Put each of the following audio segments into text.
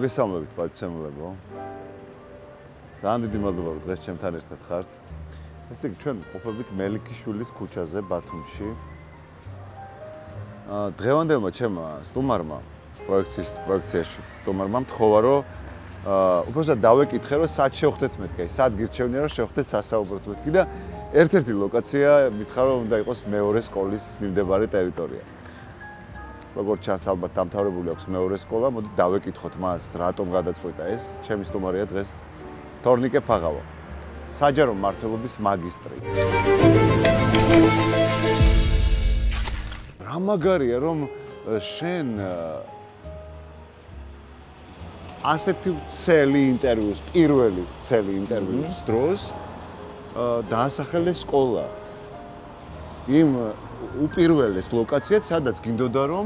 მოგესალმებით პატიცემულებო. ძალიან დიდი მადლობა რომ დღეს ჩემთან ერთად ხართ. ესე იგი ჩვენ ყოფებით მელიქიშვილის ქუჩაზე ბათუმში. დღევანდელმა ჩემმა სტუმარმა პროექციაში სტუმარმა მთხოვა რომ უბრალოდ დავეკითხე რომ სად შევხვდეთ მეთქი, სად გირჩევნია რომ შევხვდეთ სასაუბროთ მეთქი და ერთ-ერთი ლოკაცია მითხრა რომ უნდა იყოს მეორე სკოლის მიმდებარე ტერიტორია. როგორც ჩანს ალბათ დამთავრებული აქვს მეორე სკოლა, მოდი დავეკითხოთ მას რატომ გადაწყვიტა ეს. ჩემი სტუმარია დღეს თორნიკე ფაღავა. საჯარო მმართველობის მაგისტრი. რა მაგარია რომ შენ ასეთი ცელი ინტერვიუს, პირველი ცელი ინტერვიუს დროს დაასახელე სკოლა. იმ უპირველეს ლოკაციად, სადაც გინდოდა რომ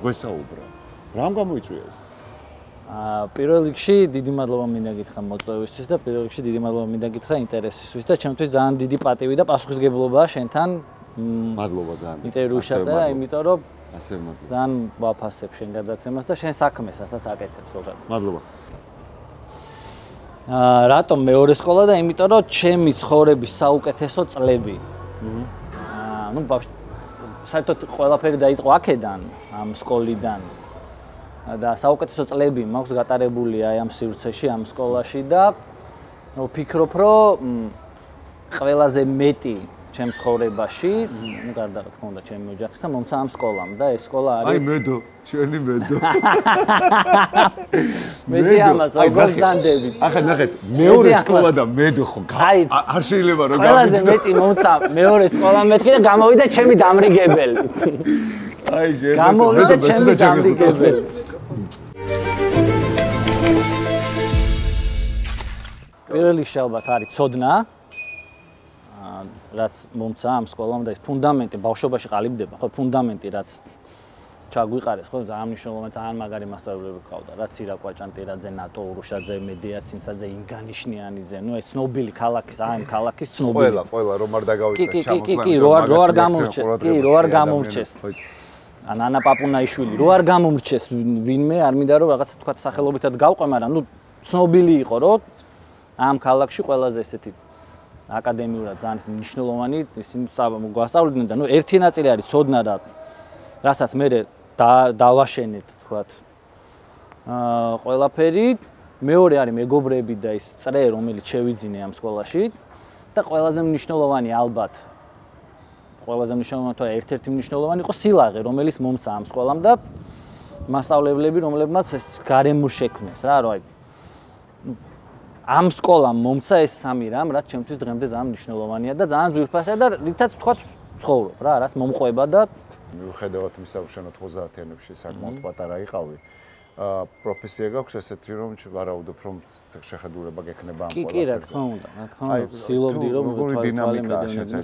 გვესაუბრა. რამ გამოიწვია ეს? პირველ რიგში დიდი მადლობა მინდა გითხრა მოწვევისთვის და პირველ რიგში დიდი მადლობა მინდა გითხრა ინტერესისთვის და ჩემთვის ძალიან დიდი პატივი და პასუხისგებლობაა შენთან მადლობა ძალიან. ინტერვიუშაზე, იმიტომ რომ ასე მადლობა. ძალიან ვაფასებ შენ გადაცემას და შენ საქმესაც აკეთებ ზოგადად. მადლობა. რატომ მეორე სკოლა და იმიტომ რომ ჩემი ცხოვრების საუკეთესო წლები. ნუ საერთოდ ყველაფერი დაიწყო აქედან, ამ სკოლიდან. და საუკეთესო წლები მაქვს გატარებული აი ამ სივრცეში, ამ სკოლაში და ვფიქრობ, რომ ყველაზე მეტი ჩემ ცხოვრებაში, ნუ გარდა რა თქმა უნდა ჩემი ოჯახისა, მომცა ამ სკოლამ და ეს სკოლა არის აი მედო, ჩვენი მედო. მედი ამას როგორ გძანდებით. ახლა ნახეთ, მეორე სკოლა და მედო ხო არ შეიძლება რომ ყველაზე მეტი მომცა მეორე სკოლა მეთქი და გამოვიდა ჩემი დამრიგებელი. აი გერბა. გამოვიდა ჩემი დამრიგებელი. პირველი ალბათ არის ცოდნა, რაც მომცა ამ სკოლამ და ეს ფუნდამენტი ბავშვობაში ყალიბდება, ხო, ფუნდამენტი რაც ჩაგვიყარეს, ხო, ძალიან მნიშვნელოვანი, ძალიან მაგარი მასწავლებლები ყავდა, რაც ირა კვაჭანტირაძე, ნატო ურუშაძე, მედია ცინცაძე, ინგანიშნიანიძე, ნუ ეს ცნობილი ქალაქის, აი ქალაქის ცნობილი. ყველა რომ არ დაგავიწყდეს ჩამოთვლილი. კი, რო არ გამორჩეს, კი, რო არ გამორჩეს. ანა პაპუნაიშვილი, რო არ გამორჩეს ვინმე, არ მინდა რომ რაღაცა თქვა სახელობითად გავყვე, მაგრამ ნუ ცნობილი იყო, რომ ამ ქალაქში ყველაზე ესეთი აკადემიურად ძალიან მნიშვნელოვანი ისინი გვასწავლიდნენ და ნუ ერთი ნაწილი არის ცოდნა და რასაც მე დავაშენეთ თქვა ყველაფერი, მეორე არის მეგობრები და ის წრე რომელიც შევიძინე ამ სკოლაში და ყველაზე მნიშვნელოვანი ალბათ ყველაზე მნიშვნელოვანი თუ ერთ-ერთი მნიშვნელოვანი იყო სილაღე რომელიც მომცა ამ სკოლამ და მასწავლებლები რომლებმაც ეს გარემო შექმნეს რა რომ აი ამ სკოლამ მომცა ეს სამი რამ, რაც ჩემთვის დღემდე ძალიან მნიშვნელოვანია და ძალიან ძვირფასია და რითაც თქვა ცხოვრობ რა, რაც მომყვება და მიუხედავად იმისა, რომ შენ 90-იანებში საკმაოდ პატარა იყავი, პროფესია გაქვს ესეთი, რომ ვარაუდობ, რომ შეხედულება გექნება ამ ყველაფერზე. კი, რა თქმა უნდა, ვცდილობდი რომ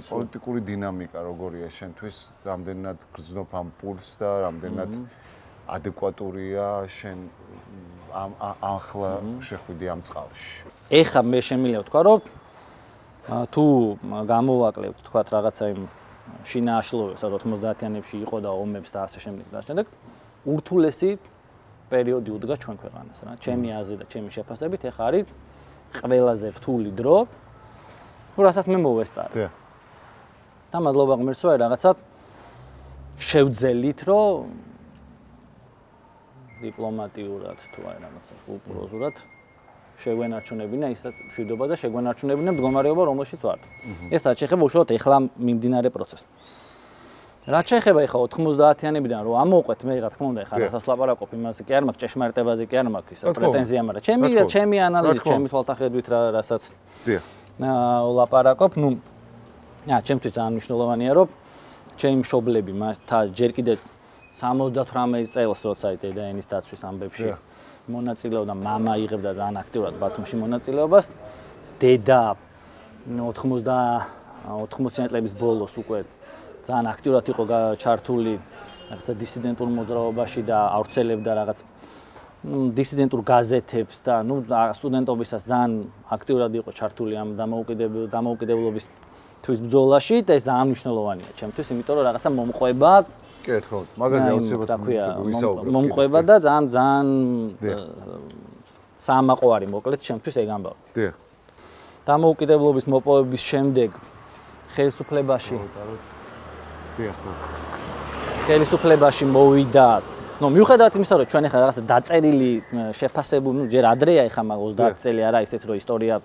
პოლიტიკური დინამიკა როგორია შენთვის, რამდენად გრძნობ ამ პულსს და რამდენად ადეკვატურია შენ ახლა შეხვიდი ამ წყალში. ეხლა მე შემიძლია ვთქვა, რომ თუ გამოვაკლებთ თქვა რაღაცა იმ შინააშლოებს, 90-იანებში იყო და ომებს და ასე შემდეგ და შემდეგ, ურთულესი პერიოდი უდგა ჩვენ ქვეყანას რა. ჩემი აზრი და ჩემი შეფასებით ეხლა არის ყველაზე რთული დრო, რასაც მე მოვესწარე. და მადლობა ღმერთსო, რაღაცა შევძელით, რომ დიპლომატიურად თუ აი რაღაცა კულტუროზურად შეგვენარჩუნებინა ის მშვიდობა და შეგვენარჩუნებინა მდგომარეობა რომელშიც ვართ. ეს რაც შეეხება უშუალოდ ეხლა მიმდინარე პროცესს. რაც შეეხება ეხლა 90-იანებიდან რომ ამოვყვეთ მე რა თქმა უნდა ეხლა რასაც ლაპარაკობ იმაზე კი არ მაქვს ჭეშმარიტებაზე კი არ მაქვს ისა პრეტენზია, მაგრამ ჩემი ანალიზი, ჩემი თვალთახედვით რასაც ლაპარაკობ, ნუ ჩემთვის ძალიან მნიშვნელოვანია რომ ჩემი მშობლები ჯერ კიდე 78 წელს როცა დედაენის დაცვის ამბებში მონაწილეობდა, მამა იღებდა ძალიან აქტიურად ბათუმში მონაწილეობას. დედა 80-იან წლების ბოლოს უკვე ძალიან აქტიურად იყო ჩართული რაღაცა დისიდენტურ მოძრაობაში და ავრცელებდა რაღაც დისიდენტურ გაზეთებს და ნუ სტუდენტობისას ძალიან აქტიურად იყო ჩართული ამ დამოუკიდებლობის თვის ბრძოლაში და ეს ძალიან მნიშვნელოვანია ჩემთვის, იმიტომ რომ რაღაცა მომყვება. კი, ხო, მაგაზე აუცილებლად ვისაუბრებ. მომყვება და ძალიან საამაყო არის მოკლედ ჩემთვის ეგ ამბავი. დიახ. დამოუკიდებლობის მოპოვების შემდეგ ხელისუფლებაში დიახ. ხელისუფლებაში მოვიდა. ნუ მიუხედავად იმისა, რომ ჩვენ ახლა რაღაცა დაწერილი შეფასებული, ნუ ჯერ ადრეა ახლა მაგ 30 წელი არა ისეთ რომ ისტორია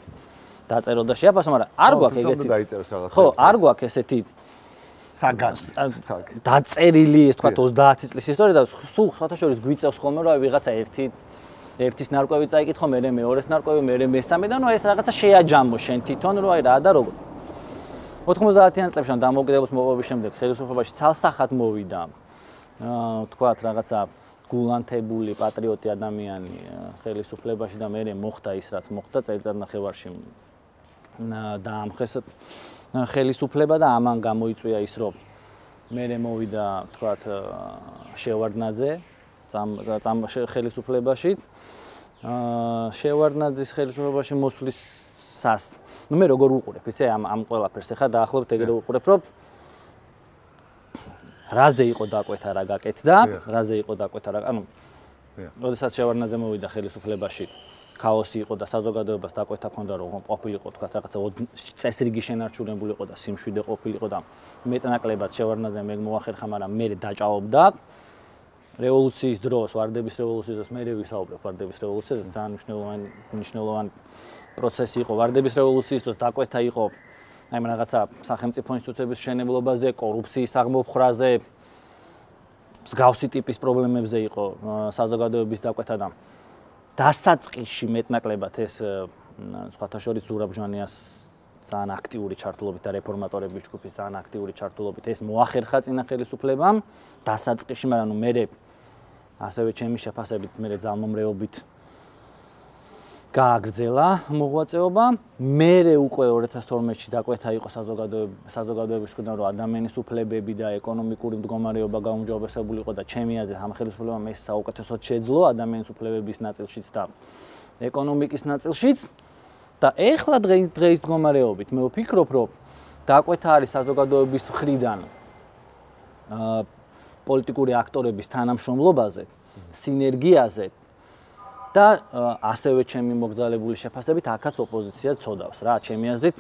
დაწერო და შეაფასო, მაგრამ არ გვაქვს ეგეთი. ხო, არ გვაქვს ესეთი საგანს დაწერილი, ეს თქვა 30 წლის ისტორია და სულ ხათაშორის გვიწევს ხოლმე რომ აი ვიღაცა ერთის ნარკვევი წაიკითხო, მე მეორეს ნარკვევი, მე მესამე და ნუ ეს რაღაცა შეაჯამო შენ თვითონ რომ აი რა და როგორ. 90-იან წლებში დამოუკიდებლობის მოპოვების შემდეგ ხელისუფლებაში ცალსახად მოვიდა თქვათ რაღაცა გულანთებული პატრიოტი ადამიანი ხელისუფლებაში და მე მოხდა ის რაც მოხდა წელიწად ნახევარში დაამხეს ხელისუფლება და ამან გამოიწვია ის რომ მე მოვიდა თქვათ შევარდნაძე ხელისუფლებაში შევარდნაძის ხელისუფლებაში მოსვლის ნუ მე როგორ უყურებ იცი ამ ყველაფერს ახლა დაახლოებით ეგრე უყურებ რომ რაზე იყო დაკვეთა რა გაკეთდა რაზე იყო დაკვეთა რა ანუ როდესაც შევარდნაძე მოვიდა ხელისუფლებაში ქაოსი იყო და საზოგადოებას დაკვეთა ქონდა რომ ყოფილიყო თქვა რაღაცა წესრიგი შენარჩუნებული იყო და სიმშვიდე ყოფილიყო და მეტნაკლებად შევარდნაძე მე მოახერხა მაგრამ მე დაჭაობდა რევოლუციის დროს ვარდების რევოლუციის დროს მე ვისაუბრებ ვარდების რევოლუციაზე ძალიან მნიშვნელოვანი პროცესი იყო ვარდების რევოლუციის დროს დაკვეთა იყო აი ამ რაღაცა სახელმწიფო ინსტიტუტების შენებლობაზე კორუფციის აღმოფხრაზე მსგავსი ტიპის პრობლემებზე იყო საზოგადოების დაკვეთა და დასაწყისში მეტნაკლებად ეს სხვათა შორის ზურაბ ჟანიას ძალიან აქტიური ჩართულობით და რეფორმატორების ჯგუფის ძალიან აქტიური ჩართულობით ეს მოახერხა წინა ხელისუფლებამ დასაწყისში მაგრამ ნუ მე ასევე ჩემი შეფასებით მე ძალმომრეობით გააგრძელა მოღვაწეობა მე უკვე 2012-ში დაკვეთა იყო საზოგადოების მხრიდან რომ ადამიანის უფლებები და ეკონომიკური მდგომარეობა გაუმჯობესებული იყო და ჩემი აზრით ამ ხელისუფლებამ ეს საუკეთესოდ შეძლო ადამიანის უფლებების ნაწილშიც და ეკონომიკის ნაწილშიც და ეხლა დღეის მდგომარეობით მე ვფიქრობ რომ დაკვეთა არის საზოგადოების მხრიდან პოლიტიკური აქტორების თანამშრომლობაზე სინერგიაზე და ასევე ჩემი მოგზაურებული შეფასებით აქაც ოპოზიცია ცოდავს რა ჩემი აზრით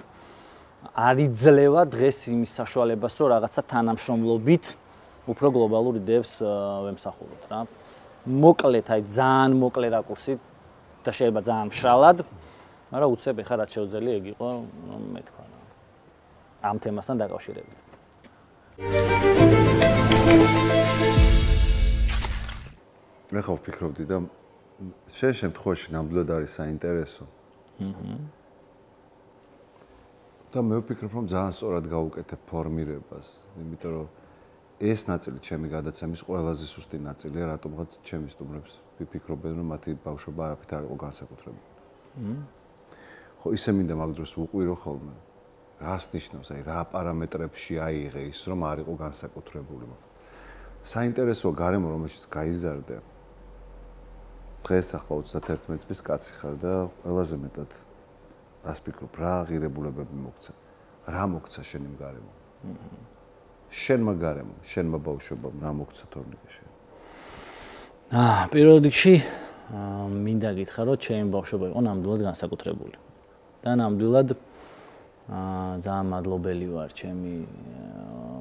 არ იძლევა დღეს იმის საშუალებას რომ რაღაცა თანამშრომლობით უფრო გლობალურ იდეებს ვემსახუროთ რა მოკლედ აი ძალიან მოკლე რაკურსით და შეიძლება ძალიან მშრალად მაგრამ უცებ ეხლა რაც შეუძლია ეგ იყო მე თქვა ამ თემასთან დაკავშირებით მე ხო ვფიქრობდი და შენ შემთხვევაში ნამდვილად არის საინტერესო. და მე ვფიქრობ რომ ძალიან სწორად გავუკეთებ ფორმირებას, იმიტომ რომ ეს ნაწილი ჩემი გადაცემის ყველაზე სუსტი ნაწილია, რატომღაც ჩემი სტუმრებს ვიფიქრობენ რომ მათი ბავშვობა არაფრით არ იყო განსაკუთრებული. ხო ისე მინდა მაგ დროს ვუყვირო ხოლმე. რას ნიშნავს, აი რა პარამეტრებში აიღე ის რომ არ იყო განსაკუთრებული. საინტერესოა გარემო რომელშიც გაიზარდე. დღეს ახლა 31 წლის კაცი ხარ და ყველაზე მეტად რას ფიქრობ, რა ღირებულებები მოგცა? რა მოგცა შენი გარემო? შენმა გარემო, შენმა ბავშვობამ რა მოგცა თორნიკეში? პირველ რიგში მინდა გითხრა, რომ ჩემი ბავშვობა იყო ნამდვილად განსაკუთრებული. და ნამდვილად ძალიან მადლობელი ვარ ჩემი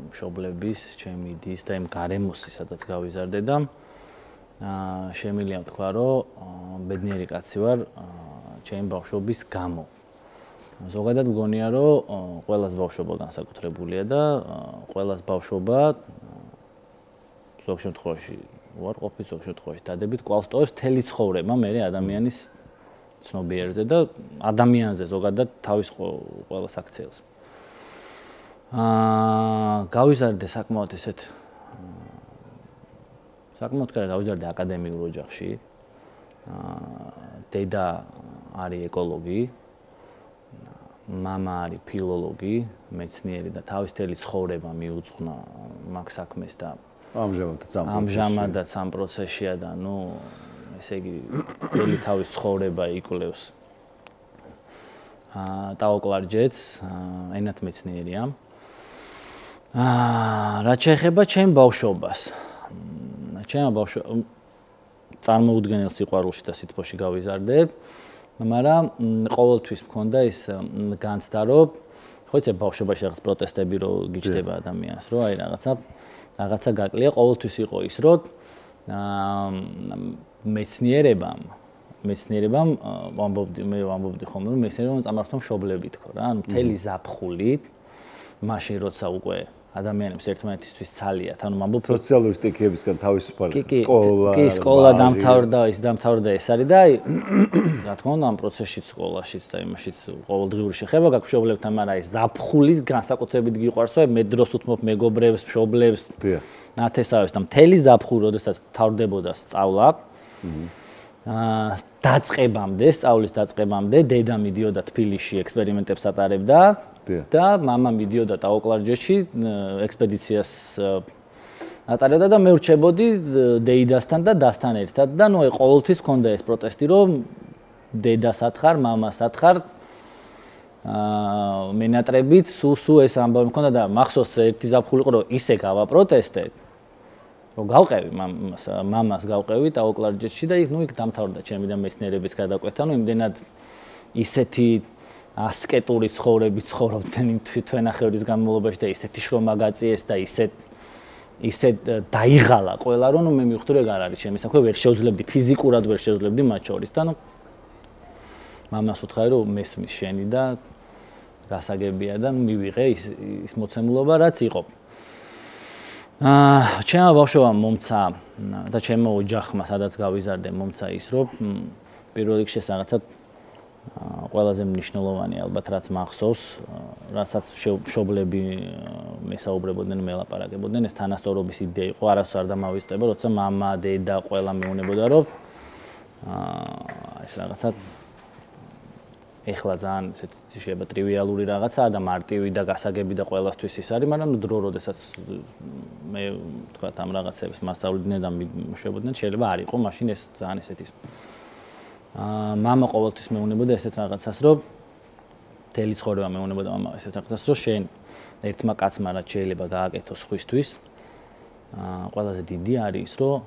მშობლების, ჩემი დის და იმ გარემოსი, სადაც გავიზარდე და შემიძლია ვთქვა, რომ ბედნიერი კაცი ვარ ჩემი ბავშვობის გამო. ზოგადად მგონია, რომ ყველას ბავშვობა განსაკუთრებულია და ყველას ბავშვობა ზოგ შემთხვევაში უარყოფით, ზოგ შემთხვევაში დადებით კვალს ტოვებს მთელი ცხოვრება მე ადამიანის ცნობიერზე და ადამიანზე ზოგადად თავის ყველას აქციელს. გავიზარდე საკმაოდ ესეთ საკმაოდ კარგად გავიზარდე აკადემიურ ოჯახში. დედა არის ეკოლოგი, მამა არის ფილოლოგი, მეცნიერი და თავის მთელი ცხოვრება მიუძღვნა მაგ საქმეს და ამჟამადაც ამ პროცესშია და ნუ ესე იგი მთელი თავის ცხოვრება იკვლევს ტაოკლარჯეთს, ენათმეცნიერია. რაც შეეხება ჩემ ბავშვობას. ჩემ ბავშვობას წარმოუდგენელ სიყვარულში და სითბოში გავიზარდებ, მაგრამ ყოველთვის მქონდა ის განცდა, რომ ხო იცი ბავშვობაში რაღაც პროტესტები რო გიჩდება ადამიანს, რომ აი რაღაცა გაკლია, ყოველთვის იყო ის, რომ მეცნიერებამ ვამბობდი ხოლმე, რომ მეცნიერებამ წამართვა მშობლები თქო რა, ანუ მთელი ზაფხულით, მაშინ როცა უკვე ადამიანებს ერთმანეთისთვის ცალიათ, ანუ ვამბობ სოციალური სტიქიებისგან თავისუფალი სკოლა. კი, სკოლა დამთავრდა, ეს არის და აი რა თქმა უნდა ამ პროცესშიც სკოლაშიც და იმაშიც ყოველდღიური შეხება გაქვს მშობლებთან, მაგრამ აი ზაფხულით განსაკუთრებით გიყვარს, აი მე დროს უთმობ მეგობრებს, მშობლებს, ნათესავებს და მთელი ზაფხული, როდესაც თავდებოდა სწავლა, სწავლის დაწყებამდე დედა მიდიოდა თბილისში ექსპერიმენტებს ატარებდა და მამა მიდიოდა ტაოკლარჯეთში ექსპედიციას ატარებდა და მე ვრჩებოდი დეიდასთან და დასთან ერთად და ნუ ყოველთვის მქონდა ეს პროტესტი, რომ დედას ათხარ, მამას ათხარ მენატრებით, სულ ეს ამბავი მქონდა და მახსოვს ერთი ზაფხული იყო, რომ ისე გავაპროტესტეთ, რომ გავყევი მამას გავყევი ტაოკლარჯეთში და იქ დამთავრდა ჩემი და მეცნიერების გადაკვეთა, იმდენად ისეთი ასკეტური ცხოვრებით ცხოვრობდნენ იმ თვითვენახევრის განმავლობაში და ისეთი შრომა გაწიეს და ისეთ დაიღალა ყველა, რომ მე მივხვდი რომ არ არის ჩემი საქმე, ვერ შევძლებდი ფიზიკურად ვერ შევძლებდი მათ შორის და მამას უთხარი რომ მესმის შენი და გასაგებია და მივიღე ის მოცემულობა რაც იყო. ჩემმა ბავშვობამ მომცა და ჩემო ოჯახმა სადაც გავიზარდე მომცა ის რომ პირველ რიგში რაღაცა ყველაზე მნიშვნელოვანი ალბათ რაც მახსოვს, რასაც მშობლები მესაუბრებოდნენ, მელაპარაკებოდნენ, ეს თანასწორობის იდეა იყო, არასდროს არ დამავიწყდება, როცა მამა, დედა ყველა მეუბნებოდა, რომ ეს რაღაცა ეხლა ძალიან ესეთი შეიძლება ტრივიალური რაღაცაა და მარტივი და გასაგები და ყველასთვის ის არის, მაგრამ დრო როდესაც მე თქვა ამ რაღაცებს მასწავლიდნენ და მშვებოდნენ, შეიძლება არ იყო მაშინ ეს ძალიან ესეთი მამა ყოველთვის მეუბნებოდა ესეთ რაღაცას, რომ მთელი ცხოვრება მეუბნებოდა მამა ესეთ რაღაცას, რომ შენ ერთმა კაცმა რაც შეიძლება გააკეთოს სხვისთვის, ყველაზე დიდი არის ის, რომ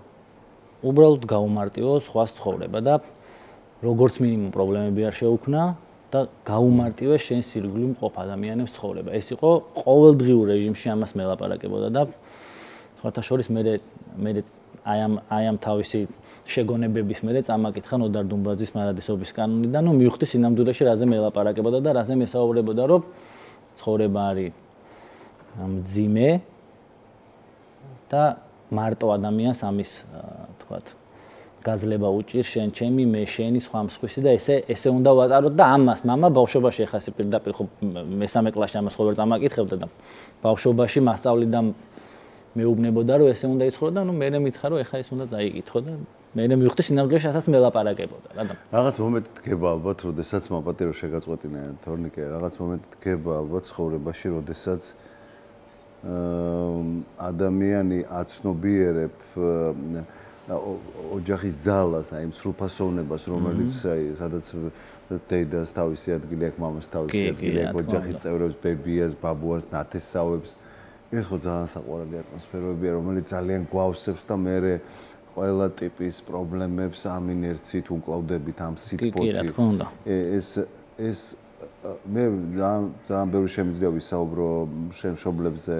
უბრალოდ გაუმარტივო სხვას ცხოვრება და როგორც მინიმუმ პრობლემები არ შეუქმნა და გაუმარტივე შენს ირგვლივ მყოფ ადამიანებს ცხოვრება. ეს იყო ყოველდღიურ რეჟიმში ამას მელაპარაკებოდა და სხვათა შორის მე აი ამ თავისი შეგონებების მერე წამაკითხა ნოდარ დუმბაძის მარადისობის კანონიდან, მივხვდი სინამდვილეში რაზე მელაპარაკებოდა და რაზე მესაუბრებოდა, რომ ცხოვრება არის მძიმე და მარტო ადამიანს ამის თქვათ გაზლება უჭირს შენ ჩემი მე შენი სხვა მსხვისი და ესე უნდა ვატაროთ და ამას მამა ბავშვობაში ეხა ეს პირდაპირ ხო მესამე კლასში ამას ხო ვერ წამაკითხებდა და ბავშვობაში მასწავლიდან მეუბნებოდა რომ ესე უნდა იცხოვრო და მე მითხრა რომ ეხა ეს უნდა წაიკითხო და მე მივხვდი სინამდვილეში ასაც მელაპარაკებოდა რა და რაღაც მომენტი დგება ალბათ როდესაც მაპატირო შეგაწყვეტინა თორნიკე რაღაც მომენტი დგება ალბათ ცხოვრებაში როდესაც ადამიანი აცნობიერებ ოჯახის ძალას, აი სრულფასოვნებას, რომელიც აი სადაც დედას თავისი ადგილი აქვს, მამას თავისი ადგილი აქვს, ოჯახის წევრებს, ბებიას, ბაბუას, ნათესავებს. ეს ხო ძალიან საყვარელი ატმოსფეროებია, რომელიც ძალიან გვავსებს და მე ყველა ტიპის პრობლემებს ამ ინერციით უკლავდებით ამ სიტყვით. კი, რა თქმა უნდა. ეს მე ძალიან ბევრი შემიძლია ვისაუბრო შენ მშობლებზე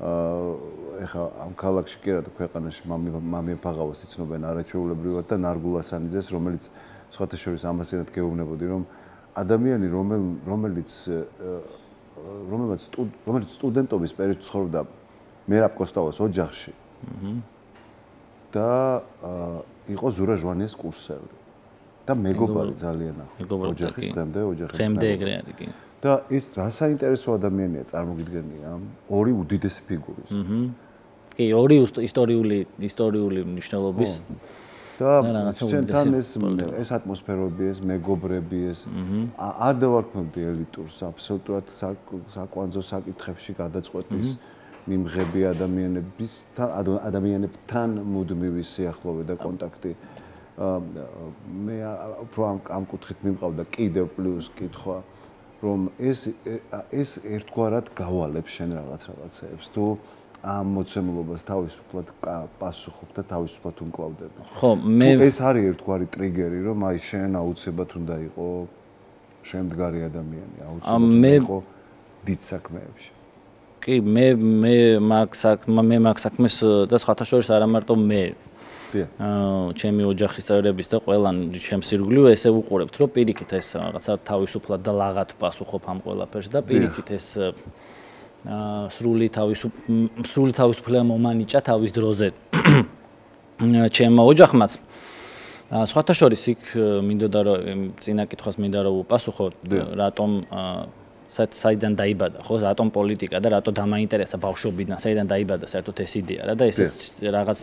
ეხა ამ ქალაქში კი არა ქვეყანაში მამია ფაღავას იცნობენ არაჩვეულებრივად და ნარგულ ასანიძეს, რომელიც სხვათა შორის ამასინად გეუბნებოდი, რომ ადამიანი რომელიც სტუდენტობის პერიოდში ცხოვრობდა მერაბ კოსტავას ოჯახში და იყო ზურა ჟვანიას კურსევრი და მეგობარი ძალიან ახლა ოჯახის დღემდე ეგრე არის კი და ის რა საინტერესო ადამიანია წარმოგიდგენია ორი უდიდესი ფიგურის. კი, ორი ისტორიული მნიშვნელობის და ჩვენთან ეს ატმოსფეროები, ეს მეგობრები, ეს არ დავარქმევდი ელიტურს, აბსოლუტურად საკვანძო საკითხებში გადაწყვეტის მიმღები ადამიანებთან მუდმივი სიახლოვე და კონტაქტი. მე უფრო ამ კუთხით მიმყავდა კიდევ პლუს კითხვა, რომ ეს ერთგვარად გავალებ შენ რაღაცეებს თუ ამ მოცემულობას თავისუფლად პასუხობ და თავისუფლად უმკლავდები. ხო, მე ეს არის ერთგვარი ტრიგერი, რომ აი შენ აუცილებლად უნდა იყო შემდგარი ადამიანი, აუცილებლად უნდა იყო დიდ საქმეებში. კი, მე მაგ საქმეს და სხვათა შორის არა მარტო მე ჩემი ოჯახის წევრების და ყველან ჩემს ირგვლივ ესე უყურებთ, რომ პირიქით ეს რაღაცა თავისუფლად და ლაღად პასუხობ ამ ყველაფერს და პირიქით ეს სრული თავისუფლება მომანიჭა თავის დროზე ჩემმა ოჯახმაც. სხვათა შორის იქ მინდოდა რომ წინა კითხვას მინდა რომ უპასუხო, რატომ საიდან დაიბადა, ხო, რატომ პოლიტიკა და რატო დამაინტერესა ბავშვობიდან, საიდან დაიბადა საერთოდ ეს იდეა რა და ეს რაღაც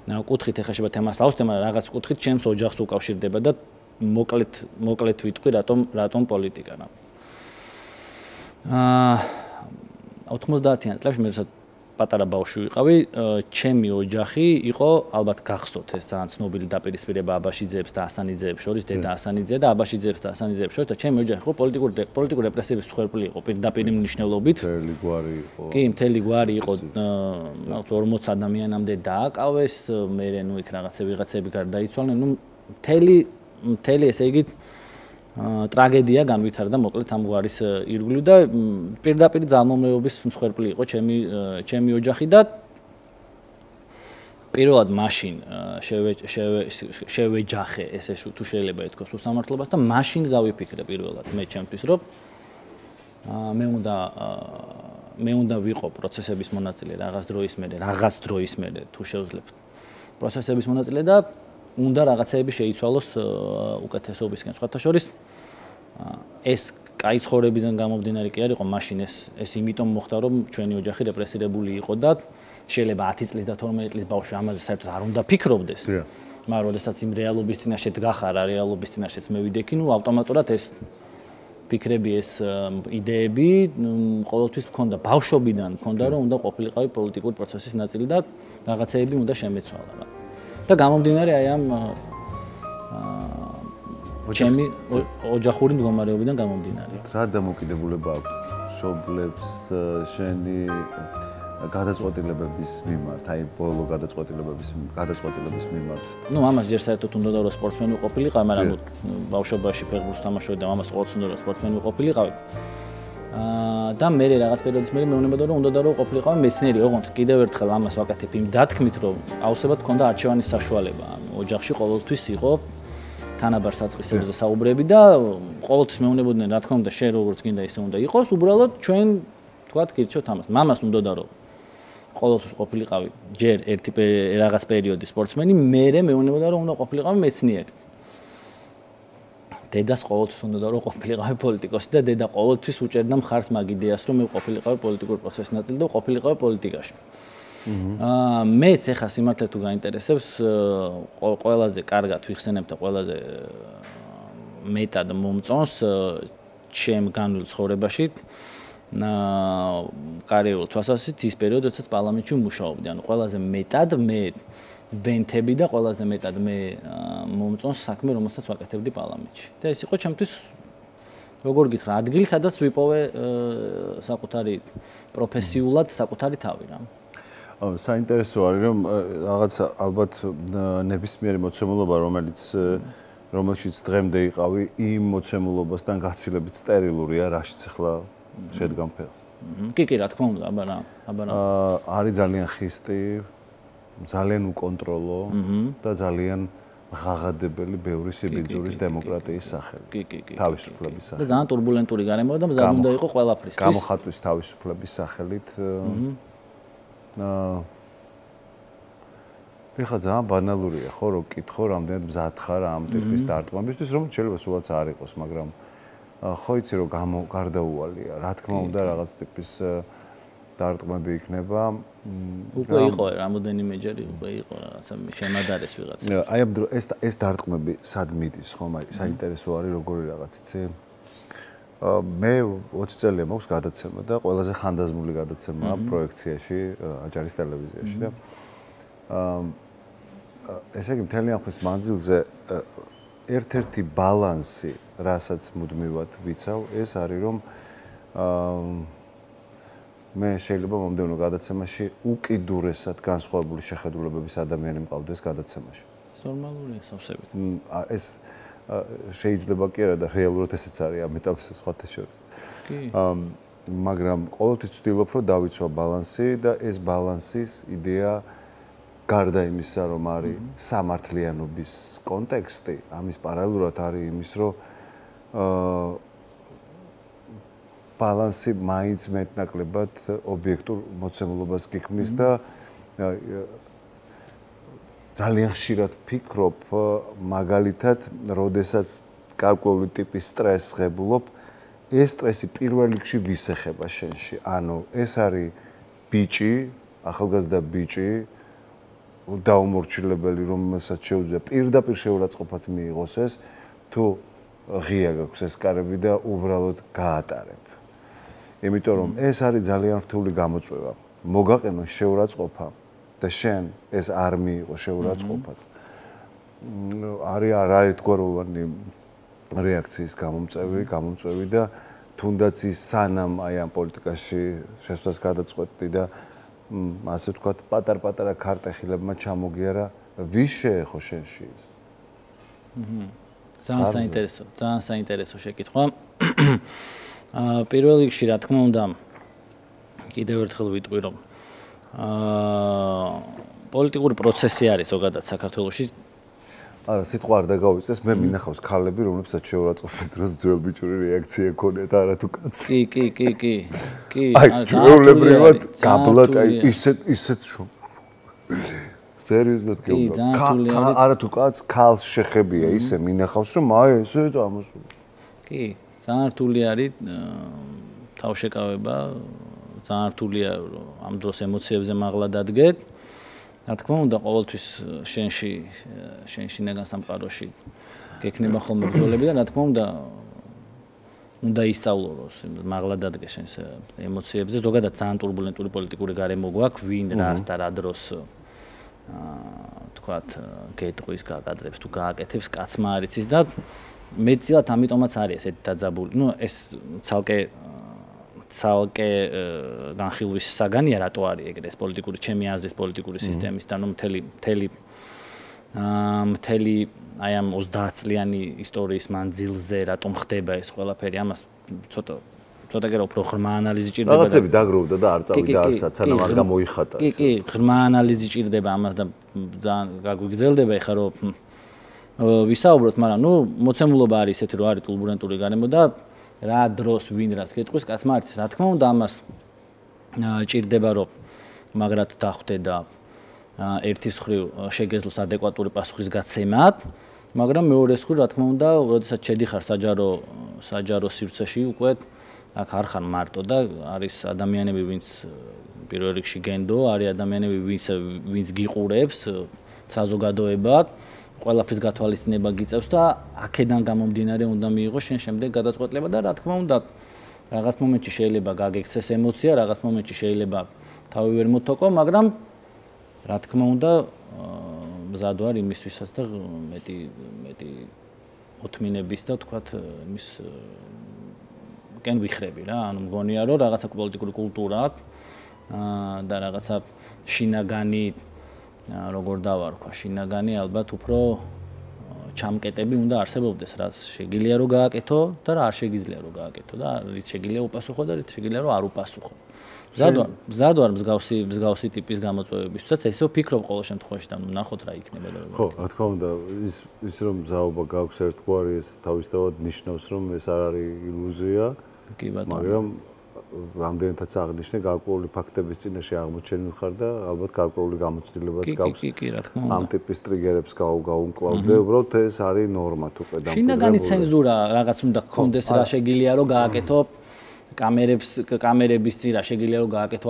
კუთხით ეხა შეიძლება თემას ავსდე, მაგრამ რაღაც კუთხით ჩემს ოჯახს უკავშირდება და მოკლედ ვიტყვი რატომ პოლიტიკა რა. 90-იან წლებში მე როცა პატარა ბავშვი ვიყავი, ჩემი ოჯახი იყო, ალბათ გახსოვთ ეს ძალიან ცნობილი დაპირისპირება აბაშიძეებს და ასანიძეებს შორის, დედა ასანიძე და აბაშიძეებს და ასანიძეებს შორის და ჩემი ოჯახი იყო პოლიტიკური რეპრესიების მსხვერპლი იყო პირდაპირ მნიშვნელობით. მთელი გვარი იყო. კი, მთელი გვარი იყო, 40 ადამიანამდე დააკავეს, მერე ნუ იქ ვიღაცები გარდაიცვალნენ, ნუ მთელი ესე იგი ტრაგედია განვითარდა მოკლედ ამ გვარის ირგვლივ და პირდაპირ ძალმომლეობის მსხვერპლი იყო ჩემი ოჯახი და პირველად მაშინ შევეჯახე ესე თუ შეიძლება ითქვას უსამართლობას და მაშინ გავიფიქრე პირველად მე ჩემთვის რომ მე უნდა ვიყო პროცესების მონაწილე რაღაც დროის მერე თუ შევძლებთ პროცესების მონაწილე და უნდა რაღაცეები შეიცვალოს უკეთესობისკენ. სხვათა შორის ეს კაი ცხოვრებიდან გამომდინარე კი არ იყო მაშინ ეს იმიტომ მოხდა რომ ჩვენი ოჯახი რეპრესირებული იყო და შეიძლება 10 წლის და 12 წლის ბავშვი ამაზე საერთოდ არ უნდა ფიქრობდეს. მაგრამ როდესაც იმ რეალობის წინაშე დგახარა, რეალობის წინაშეც მე ვიდექი, ნუ ავტომატურად ეს ფიქრები, ეს იდეები ყოველთვის მქონდა, ბავშვობიდან მქონდა რომ უნდა ყოფილიყავი პოლიტიკური პროცესის ნაწილი და რაღაცეები უნდა შემეცვალა რა. და გამომდინარე აი ამ ჩემი ოჯახური მდგომარეობიდან გამომდინარე. რა დამოკიდებულება აქვს მშობლებს შენი გადაწყვეტილებების მიმართ, აი ბოლო გადაწყვეტილების მიმართ? ნუ ამას ჯერ საერთოდ უნდა და რომ სპორტსმენი ყოფილიყავი, მაგრამ ბავშვობაში ფეხბურთს თამაშობდი და მამას ყოველთვის უნდა რომ სპორტსმენი ყოფილიყავი. და მე რაღაც პერიოდის მერე მეუბნებოდა რომ უნდა და რომ ყოფილიყავი მეცნიერი, ოღონდ კიდევ ერთხელ ამას ვაკეთებ იმ დათქმით რომ აუცილებლად ჰქონდა არჩევანის საშუალება. ოჯახში ყოველთვის იყო თანაბარ საწყისებზე საუბრები და ყოველთვის მეუბნებოდნენ რა თქმა უნდა შენ როგორც გინდა ისე უნდა იყოს, უბრალოდ ჩვენ თქვათ გირჩევთ ამას. მამას უნდა და რომ ყოველთვის ყოფილიყავი ჯერ ერთი რაღაც პერიოდი სპორტსმენი, მერე მეუბნებოდა რომ უნდა ყოფილიყავი მეცნიერი. დედას ყოველთვის უნდა და რომ ყოფილიყავი პოლიტიკოსი და დედა ყოველთვის უჭერდა მხარს მაგ იდეას რომ მე ყოფილიყავი პოლიტიკური პროცესის ნაწილი და ყოფილიყავი პოლიტიკაში. მეც ეხა სიმართლე თუ გაინტერესებს ყველაზე კარგად ვიხსენებ და ყველაზე მეტად მომწონს ჩემ განვლილ ცხოვრებაში კარიერულ თვალსაზრისით ის პერიოდი, როდესაც პარლამენტში ვმუშაობდი. ანუ ყველაზე მეტად მე ვენთები და ყველაზე მეტად მე მომწონს საქმე, რომელსაც ვაკეთებდი პარლამენტში. და ეს იყო ჩემთვის როგორ გითხრა, ადგილი, სადაც ვიპოვე საკუთარი პროფესიულად საკუთარი თავი რა. საინტერესო არის რომ რაღაც ალბათ ნებისმიერი მოცემულობა რომელშიც დღემდე იყავი იმ მოცემულობასთან გაცილებით სტერილურია რაშიც ახლა შედგან ფეხს. კი, რა თქმა უნდა, აბარა. არის ძალიან ხისტი, ძალიან უკონტროლო და ძალიან ღაღადებელი ბევრი სიბიძურის დემოკრატიის სახელი. კი. თავისუფლების სახელი. და ძალიან турბულენტური გარემოა და მზად უნდა იყო ყველაფრისთვის. გამოხატვის თავისუფლების სახელით ეხლა ძალიან ბანალურია ხო რომ კითხო რამდენად მზად ხარ ამ ტიპის დარტყმებისთვის რომ შეიძლება სულაც არ იყოს მაგრამ ხო იცი რომ გარდაუვალია რა თქმა უნდა რაღაც ტიპის დარტყმები იქნება უკვე იყო რამოდენიმეჯერ უკვე იყო რაღაცა შემადარეს ვიღაცა აი ამ ეს დარტყმები სად მიდის ხომ აი საინტერესო არის როგორი რაღაც იცი მე 20 წელია მაქვს გადაცემა და ყველაზე ხანდაზმული გადაცემაა პროექციაში აჭარის ტელევიზიაში და ესე იგი მთელი ამ ხნის მანძილზე ერთ-ერთი ბალანსი, რასაც მუდმივად ვიცავ, ეს არის რომ მე შეიძლება მომდევნო გადაცემაში უკიდურესად განსხვავებული შეხედულებების ადამიანი მყავდეს გადაცემაში. ნორმალურია სავსებით. ეს შეიძლება კი არა და რეალურად ესეც არის ამ ეტაპზე სხვათა შორის. კი. მაგრამ ყოველთვის ვცდილობ რომ დავიცვა ბალანსი და ეს ბალანსის იდეა გარდა იმისა რომ არის სამართლიანობის კონტექსტი, ამის პარალელურად არის იმის რომ ბალანსი მაინც მეტნაკლებად ობიექტურ მოცემულობას გიქმნის და ძალიან ხშირად ვფიქრობ მაგალითად, როდესაც გარკვეული ტიპის სტრესს ღებულობ, ეს სტრესი პირველ რიგში ვის ეხება შენში? ანუ ეს არის ბიჭი, ახალგაზრდა ბიჭი, დაუმორჩილებელი, რომელსაც შეუძლია პირდაპირ შეურაცხყოფად მიიღოს ეს, თუ ღია გაქვს ეს კარები და უბრალოდ გაატარებ. იმიტომ რომ ეს არის ძალიან რთული გამოწვევა. მოგაყენო შეურაცხყოფა და შენ ეს არ მიიღო შეურაცხყოფად. არის ერთგვაროვანი რეაქციის გამომწვევი და თუნდაც ის სანამ აი ამ პოლიტიკაში შესვლას გადაწყვეტდი და ასე ვთქვათ, პატარ-პატარა ქარტეხილებმა ჩამოგიარა, ვის შეეხო შენში ის? ძალიან საინტერესო შეკითხვა. პირველ რიგში, რა თქმა უნდა, კიდევ ერთხელ ვიტყვი, რომ პოლიტიკური პროცესი არის ზოგადად საქართველოში. არა, სიტყვა არ დაგავიწეს, მე მინახავს ქალები, რომლებსაც შეურაცხყოფის დროს ძველ ბიჭური რეაქცია ქონიათ, არა თუ კაცი. კი. აი, ჩვეულებრივად გაბლატ, აი ისეთ შო. სერიოზულად გეუბნები. არა თუ კაც ქალს შეხებია, ისე მინახავს, რომ აი ესე და ამას. კი, ძალიან რთული არის თავშეკავება, ძალიან რთულია რომ ამ დროს ემოციებზე მაღლა დადგეთ. რა თქმა უნდა, ყოველთვის შენში ნეგან სამყაროში გექნება ხოლმე ბრძოლები და რა თქმა უნდა ისწავლო რომ მაღლა დადგეს შენს ემოციებზე. ზოგადად ძალიან турბულენტური პოლიტიკური გარემო გვაქვს, ვინ რას და რა დროს თქვათ გეტყვის გააკადრებს თუ გააკეთებს, კაცმა არ იცის და მეტწილად ამიტომაც არის ესეთი დაძაბული. ნუ ეს ცალკე განხილვის საგანია, რატო არის ეგრე ეს პოლიტიკური ჩემი აზრის პოლიტიკური სისტემის და ნუ მთელი აი ამ 30 წლიანი ისტორიის მანძილზე რატომ ხდება ეს ყველაფერი, ამას ცოტა გერა უფრო ღრმა ანალიზი ჭირდება. რაღაცები დაგროვდა და არ წავიდა არცაც, სანამ არ გამოიხატა. კი, ღრმა ანალიზი ჭირდება ამას და ძალიან გაგვიგრძელდება ეხლა რომ ვისაუბროთ, მაგრამ ნუ მოცემულობა არის ისეთი, რომ არის турბულენტური გარემო და რა დროს ვინ რაც გეტყვის, კაცმა არ იცის. რა თქმა უნდა, ამას ჭირდება რომ მაგრად დახვდე და ერთის მხრივ შეგეძლოს ადეკვატური პასუხისგაცემად, მაგრამ მეორეს მხრივ, რა თქმა უნდა, როდესაც შედიხარ საჯარო სივრცეში უკვე აქ არ ხარ მარტო და არის ადამიანები, ვინც პირველ რიგში გენდო, არის ადამიანები, ვინც გიყურებს საზოგადოებად, ყველაფრის გათვალისწინება გიწევს და აქედან გამომდინარე უნდა მიიღოს შენ შემდეგ გადაწყვეტილება და რა თქმა უნდა, რაღაც მომენტში შეიძლება გაგექცეს ემოცია, რაღაც მომენტში შეიძლება თავი ვერ მოთოკო, მაგრამ რა თქმა უნდა, მზად ვარ იმისთვისაც და მეტი მოთმინების და თქვათ იმის კენ ვიხრები რა, ანუ მგონია რომ რაღაცა პოლიტიკური კულტურა აქვს და რაღაცა შინაგანი როგორ დავარქვა, შინაგანი ალბათ უფრო ჩამკეტები უნდა არსებობდეს, რაც შეგიძლია რომ გააკეთო და რა არ შეგიძლია რომ გააკეთო და რით შეგიძლია უპასუხო და რით შეგიძლია რომ არ უპასუხო. მზად ვარ მსგავსი ტიპის გამოწვევებისთვისაც, ესე ვფიქრობ ყოველ შემთხვევაში და ნახოთ რა იქნება და ხო, რა თქმა უნდა, ის რომ მზაობა გაქვს ერთგვარი, ეს თავისთავად ნიშნავს, რომ ეს არ არის ილუზია. კი ბატონო. მაგრამ რამდენადაც აღნიშნე გარკვეული ფაქტების წინაშე აღმოჩენილ ხარ და ალბათ გარკვეული გამოცდილებაც გაქვს. კი, რა თქმა უნდა. ამ ტიპის ტრიგერებს გაუმკლავდე, უბრალოდ ეს არის ნორმა თუ ყედამ. შინაგანი ცენზურა რაღაც უნდა გქონდეს, რა შეგიძლია რომ გააკეთო კამერების წინ რა შეგიძლია რომ გააკეთო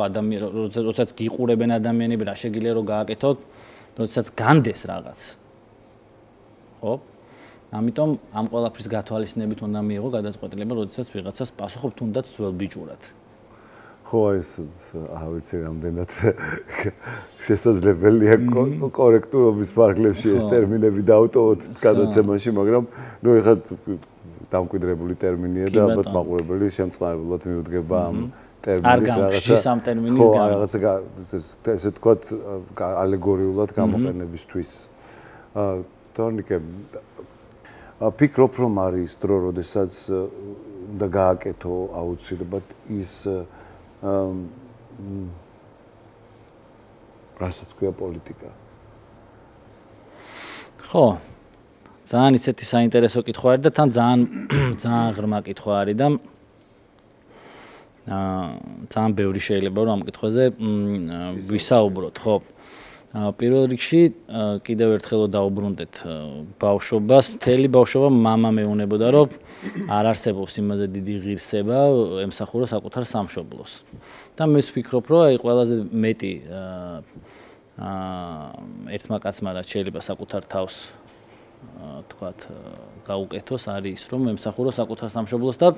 როდესაც გიყურებენ ადამიანები რა შეგიძლია რომ გააკეთოთ, როდესაც განდეს რაღაც. ხო? ამიტომ ამ ყველაფრის გათვალისწინებით უნდა მიიღო გადაწყვეტილება, როდესაც ვიღაცას პასუხობ თუნდაც ძველ ბიჭურად. ხო ეს ავიცი რამდენად შესაძლებელია კორექტურობის ფარგლებში ეს ტერმინები დავტოვოთ გადაცემაში, მაგრამ ნუ ეხლა დამკვიდრებული ტერმინია და ალბათ მაყურებელი შემწყნარებლად მიუდგება ამ ტერმინის რაღაცა ესე თქვათ ალეგორიულად გამოყენებისთვის. თორნიკე ფიქრობ რომ არის დრო, როდესაც უნდა გააკეთო აუცილებლად ის რასაც ქვია პოლიტიკა. ხო, ძალიან ისეთი საინტერესო კითხვა არის და თან ძალიან ღრმა კითხვა არის და ძალიან ბევრი შეიძლება რომ ამ კითხვაზე ვისაუბროთ, ხო. პირველ რიგში კიდევ ერთხელ დავუბრუნდეთ ბავშვობას, მთელი ბავშვობა მამა მეუნებოდა რომ არ არსებობს იმაზე დიდი ღირსება ემსახურო საკუთარ სამშობლოს. და მე ვფიქრობ რომ აი ყველაზე მეტი ერთმა კაცმა რაც შეიძლება საკუთარ თავს თქვათ გაუკეთოს არის ის რომ ემსახურო საკუთარ სამშობლოს და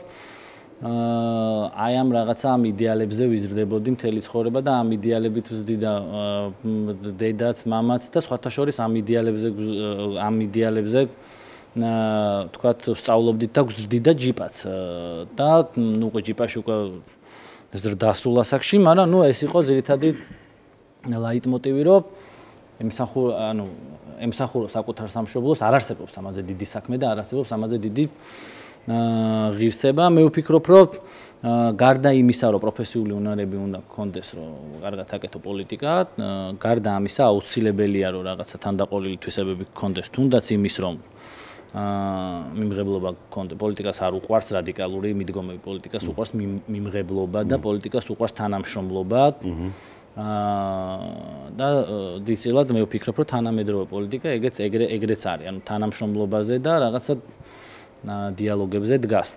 აი ამ რაღაცა ამ იდეალებზე ვიზრდებოდი მთელი ცხოვრება და ამ იდეალებით ვზდიდა დედაც, მამაც და სხვათა შორის ამ იდეალებზე თქვათ სწავლობდით და გვზრდიდა ჯიპაც და ნუ უკვე ჯიპაში უკვე დასრულა საკში, მაგრამ ნუ ეს იყო ძირითადი ლაიტმოტივი რომ ემსახურო საკუთარ სამშობლოს, არ არსებობს ამაზე დიდი საქმე და არ არსებობს ამაზე დიდი ღირსება. მე ვფიქრობ რომ გარდა იმისა რომ პროფესიული უნარები უნდა გქონდეს რომ კარგად აკეთო პოლიტიკა, გარდა ამისა აუცილებელია რომ რაღაცა თანდაყოლილი თვისებები გქონდეს, თუნდაც იმის რომ მიმღებლობა გქონდეს. პოლიტიკას არ უყვარს რადიკალური მიდგომები, პოლიტიკას უყვარს მიმღებლობა და პოლიტიკას უყვარს თანამშრომლობა. და დისცილად მე ვფიქრობ რომ თანამედროვე პოლიტიკა ეგრეც არის, ანუ თანამშრომლობაზე და რაღაცა დიალოგებზე დგას.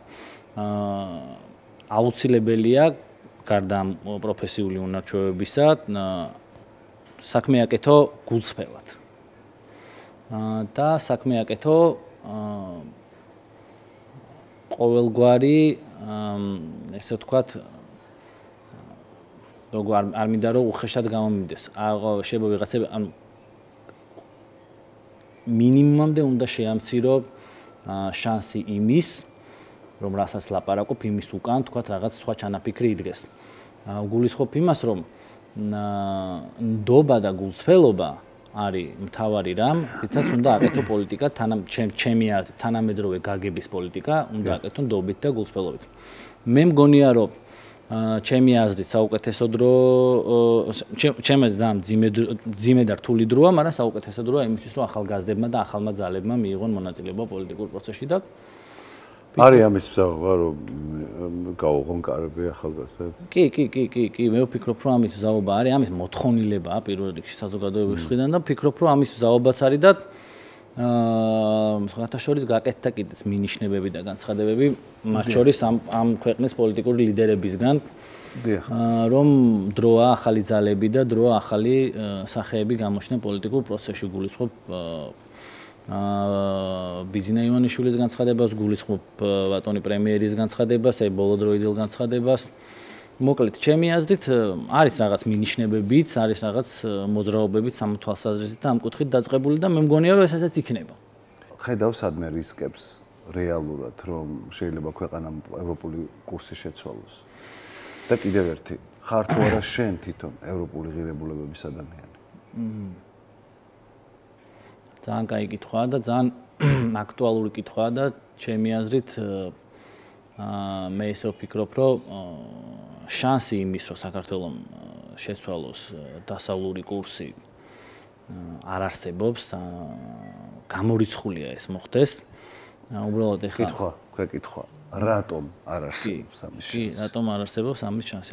აუცილებელია გარდა პროფესიული უნარჩვევებისა საქმე აკეთო გულწრფელად. და საქმე აკეთო ყოველგვარი ესე ვთქვათ არ მინდა რომ უხეშად გამომივიდეს. შეიძლება ვიღაცები ანუ მინიმუმამდე უნდა შეამცირო შანსი იმის, რომ რასაც ლაპარაკობ იმის უკან, თქვათ რაღაც სხვა ჩანაფიქრი იდგეს. გულისხმობ იმას, რომ ნდობა და გულწრფელობა არის მთავარი რამ, რითაც უნდა აკეთო პოლიტიკა, ჩემი აზრით, თანამედროვე გაგების პოლიტიკა უნდა აკეთო ნდობით და გულწრფელობით. მე მგონია, რომ ჩემი აზრით საუკეთესო დრო ჩემი ძალიან ძიმე და რთული დროა, მაგრამ საუკეთესო დროა იმისთვის, რომ ახალგაზრდებმა და ახალმა ძალებმა მიიღონ მონაწილეობა პოლიტიკურ პროცესში და არის ამის მსაუბრა რომ გაუღონ კარები ახალგაზრდებს? კი, მე ვფიქრობ, რომ ამის მსაუბრა არის, ამის მოთხოვნილებაა პირველ რიგში საზოგადოების მხრიდან და ვფიქრობ, რომ ამის მსაუბრაც არის და სხვათა შორის გაკეთდა კიდეც მინიშნებები და განცხადებები, მათ შორის ამ ქვეყნის პოლიტიკური ლიდერებისგან, რომ დროა ახალი ძალები და დროა ახალი სახეები გამოჩნდნენ პოლიტიკურ პროცესში. გულისხმობ ბიძინა ივანიშვილის განცხადებას, გულისხმობ ბატონი პრემიერის განცხადებას, ბოლოდროიდელ განცხადებას. მოკლედ, ჩემი აზრით არის რაღაც მინიშნებებიც, არის რაღაც მოძრაობებიც ამ თვალსაზრისით და ამ კუთხით დაწყებული და მე მგონია რომ ესეც იქნება. ხედავ სადმე რისკებს რეალურად, რომ შეიძლება ქვეყანამ ევროპული კურსი შეცვალოს. და კიდევ ერთი, ხარ თუ არა შენ თვითონ ევროპული ღირებულებების ადამიანი? ძალიან კაი კითხვაა და ძალიან აქტუალური კითხვაა და ჩემი აზრით მე ისე ვფიქრობ, რომ შანსი იმის, რომ საქართველოს შეცვალოს დასავლური კურსი არ არსებობს და გამორიცხულია ეს მოხდეს. უბრალოდ ეხლა კითხვა, რატომ არ არსებობს ამის შანსი? კი, რატომ არ არსებობს ამის შანსი?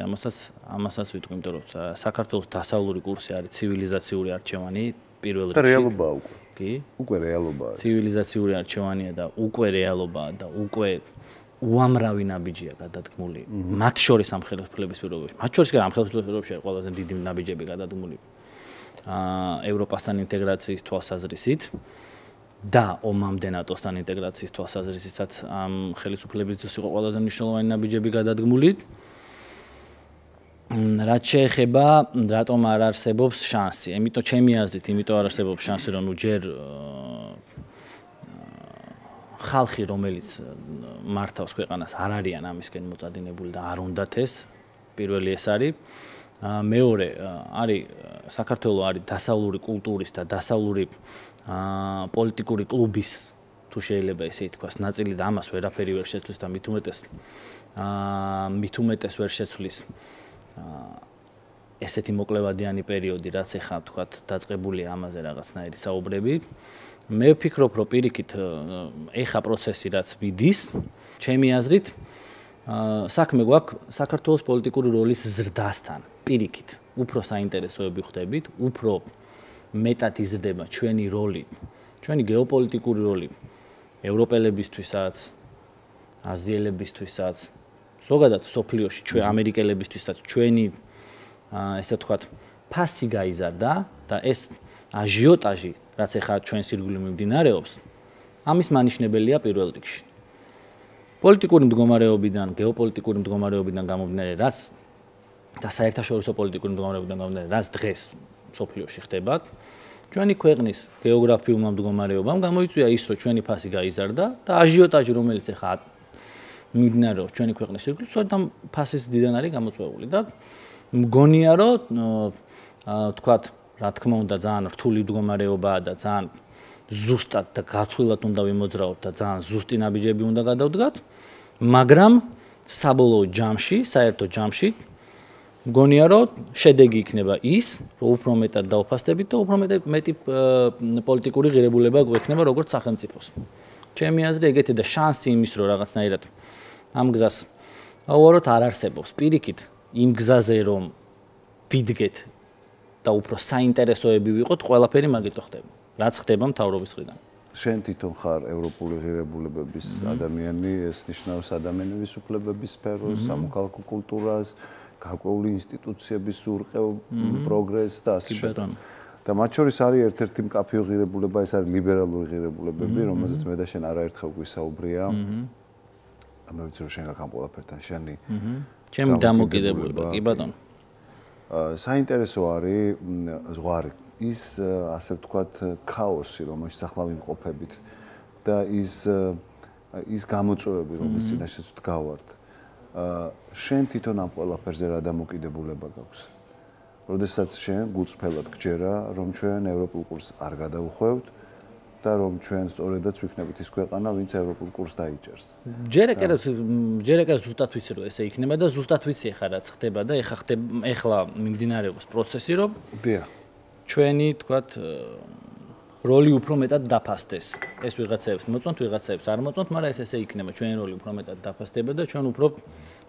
ამასაც ვიტყვი, იმიტომ რომ საქართველოს დასავლური კურსი არის ცივილიზაციური არჩევანი პირველ რიგში. და რეალობაა უკვე. კი, უკვე რეალობაა. ცივილიზაციური არჩევანია და უკვე რეალობაა და უკვე უამრავი ნაბიჯია გადადგმული. მათ შორის ამ ხელისუფლების პირობებში. მათ შორის კი ამ ხელისუფლების პირობებში არის ყველაზე დიდი ნაბიჯები გადადგმული. ევროპასთან ინტეგრაციის თვალსაზრისით და ომამდე ნატოსთან ინტეგრაციის თვალსაზრისითაც ამ ხელისუფლებისთვის იყო ყველაზე მნიშვნელოვანი ნაბიჯები გადადგმული. რაც შეეხება რატომ არ არსებობს შანსი. Იმიტომ ჩემი აზრით, იმიტომ არ არსებობს შანსი, რომ ჯერ ხალხი, რომელიც მართავს ქვეყანას, არ არიან ამისკენ მოწადინებული და არ უნდათ ეს. პირველი ეს არის. მეორე არის საქართველოს არის დასავლური კულტურის და დასავლური პოლიტიკური კლუბის თუ შეიძლება ესე ითქვას, ნაწილი და ამას ვერაფერი ვერ შეცვლის და მით უმეტეს ვერ შეცვლის ესეთი მოკლევადიანი პერიოდი, რაც ეხლა თქვათ დაწყებულია ამაზე რაღაცნაირი საუბრები. მე ვფიქრობ, რომ პირიქით ეხა პროცესი რაც მიდის, ჩემი აზრით, საქმე გვაქვს საქართველოს პოლიტიკური როლის ზრდასთან. პირიქით, უფრო საინტერესოები ხდებით, უფრო მეტად იზრდება ჩვენი როლი, ჩვენი გეოპოლიტიკური როლი ევროპელებისთვისაც, აზიელებისთვისაც, ზოგადად სოფლიოში, ჩვენ ამერიკელებისთვისაც ჩვენი ესე ვთქვათ, ფასი გაიზარდა და ეს აჟიოტაჟი, რაც ეხლა ჩვენს ირგვლივ მიმდინარეობს, ამის მანიშნებელია პირველ რიგში. პოლიტიკური მდგომარეობიდან, გეოპოლიტიკური მდგომარეობიდან გამომდინარე, რაც და საერთაშორისო პოლიტიკური მდგომარეობიდან გამომდინარე, რაც დღეს სოფლიოში ხდება, ჩვენი ქვეყნის გეოგრაფიულმა მდგომარეობამ გამოიწვია ის, რომ ჩვენი ფასი გაიზარდა და აჟიოტაჟი, რომელიც ეხლა მიმდინარეობს ჩვენი ქვეყნის ირგვლივ, ცოტა ფასის დიდან არის გამოწვეული და მგონია, რომ თქვათ, რა თქმა უნდა, ძალიან რთული მდგომარეობაა და ძალიან ზუსტად და გათვლილად უნდა ვიმოძრაოთ და ძალიან ზუსტი ნაბიჯები უნდა გადავდგათ, მაგრამ საბოლოო ჯამში, საერთო ჯამში მგონია, რომ შედეგი იქნება ის, რომ უფრო მეტად დაუფასდებით და უფრო მეტი პოლიტიკური ღირებულება გვექნება როგორც სახელმწიფოს. ჩემი აზრით, ეგეთი და შანსი იმის, რომ რაღაცნაირად ამ გზას ავუაროთ არ არსებობს. პირიქით, იმ გზაზე რომ ვიდგეთ და უფრო საინტერესოები ვიყოთ, ყველაფერი მაგით ხდება. რაც ხდება მთავრობის მხრიდან. შენ თვითონ ხარ ევროპული ღირებულებების ადამიანი, ეს ნიშნავს ადამიანების უფლებების სფეროს, სამოქალაქო კულტურას, გარკვეული ინსტიტუციების ურყევ პროგრესს და ასე შემდეგ. და მათ შორის არის ერთ-ერთი მკაფიო ღირებულება, ეს არის ლიბერალური ღირებულებები, რომელზეც მე და შენ არაერთხელ გვისაუბრია. მე ვიცი რომ შენ გაკამ ყველაფერთან შენი ჩემი დამოკიდებულება, კი ბატონო. საინტერესო არის ზღვარი, ის ასე ვთქვათ ქაოსი, რომელშიც ახლა ვიმყოფებით და ის გამოწვევები, რომლის წინაშეც ვდგავართ. შენ თვითონ ამ ყველაფერზე რა დამოკიდებულება გაქვს? როდესაც შენ გულწრფელად გჯერა, რომ ჩვენ ევროპულ კურსს არ გადავხვევთ და რომ ჩვენ სწორედაც ვიქნებით ის ქვეყანა, ვინც ევროპულ კურსს დაიჭერს. ჯერ ეკერებს ზუსტად ვიცი რომ ესე იქნება და ზუსტად ვიცი ახლა რაც ხდება და ეხლა მიმდინარეობს პროცესი, რომ ჩვენი თქვათ როლი უფრო მეტად დაფასდეს. ეს ვიღაცებს მოწონთ, ვიღაცებს არ მოწონთ, მაგრამ ეს ესე იქნება. ჩვენი როლი უფრო მეტად დაფასდება და ჩვენ უფრო